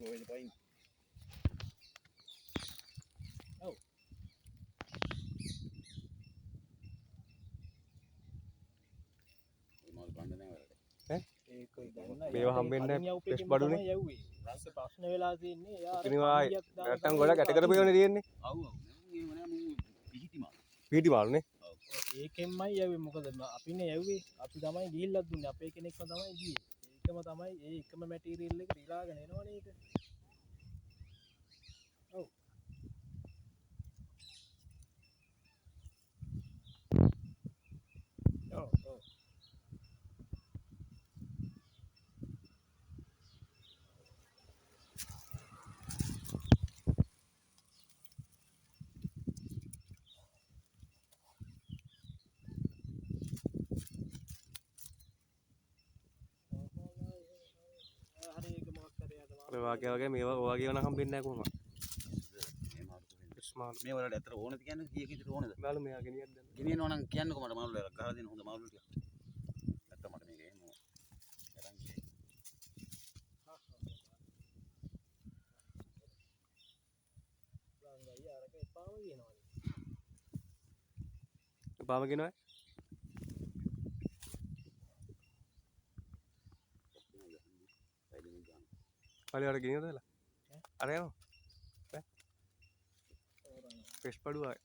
Rồi quay. Oh. Mal band නැහැ වලට. ඒක ගන්න මේවා හම්බෙන්නේ ෆ්‍රෙෂ් බඩුනේ. යව්වේ. ඊට ප්‍රශ්න වෙලා තින්නේ යාර ඉතින්වා නැත්තම් ගොඩක් ඇට කරපු ඒවානේ තියෙන්නේ. ඔව් ඔව්. මේව නෑ මූ පිහිටි මාල්. පීටි මාළුනේ. ඒකෙන්මයි යව්වේ මොකද අපිනේ යව්වේ අපි තමයි ගිහිල්ලත් දුන්නේ අපේ කෙනෙක්ම තමයි ගියේ. ඒකම තමයි ඒ එකම මැටීරියල් එක රිලාගෙන එනවනේ ඒක. ඔව්. ඔව් ඔව්. හරි ඒක මොකක් කරේ අද ඔය වගේ මේවා ඔයගේ වණ හම්බෙන්නේ නැහැ කොහොමද? මේ මාල් කොහෙන්ද? ෆ්‍රෙෂ් මාළු. මේ වලට ඇත්තට ඕනද කියන්නේ කීයක විතර ඕනද? මාළු මෙයා ගෙනියන්න දැන්. ගෙනියනවා නම් කියන්නකෝ මට මාළු වල ගහලා දෙන්න හොඳ මාළු ටික. නැත්තම් මට මේක එහෙම අරන් ගියේ. ගංගයි අරක එපාම කියනවනේ. බාම ගෙනවයි. පළි වල ගෙනියනද එලා? අර යනවා. ෆ්‍රෙෂ් බඩු ආයි.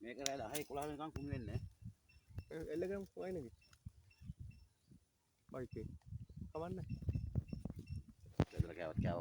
මේක රෑ 10 11 වෙනකන් කුණු වෙන්නේ නැහැ. එල්ලගම් වයින්ද? බයික් එක. කවන්න. දෙදලා කෑවත් කෑව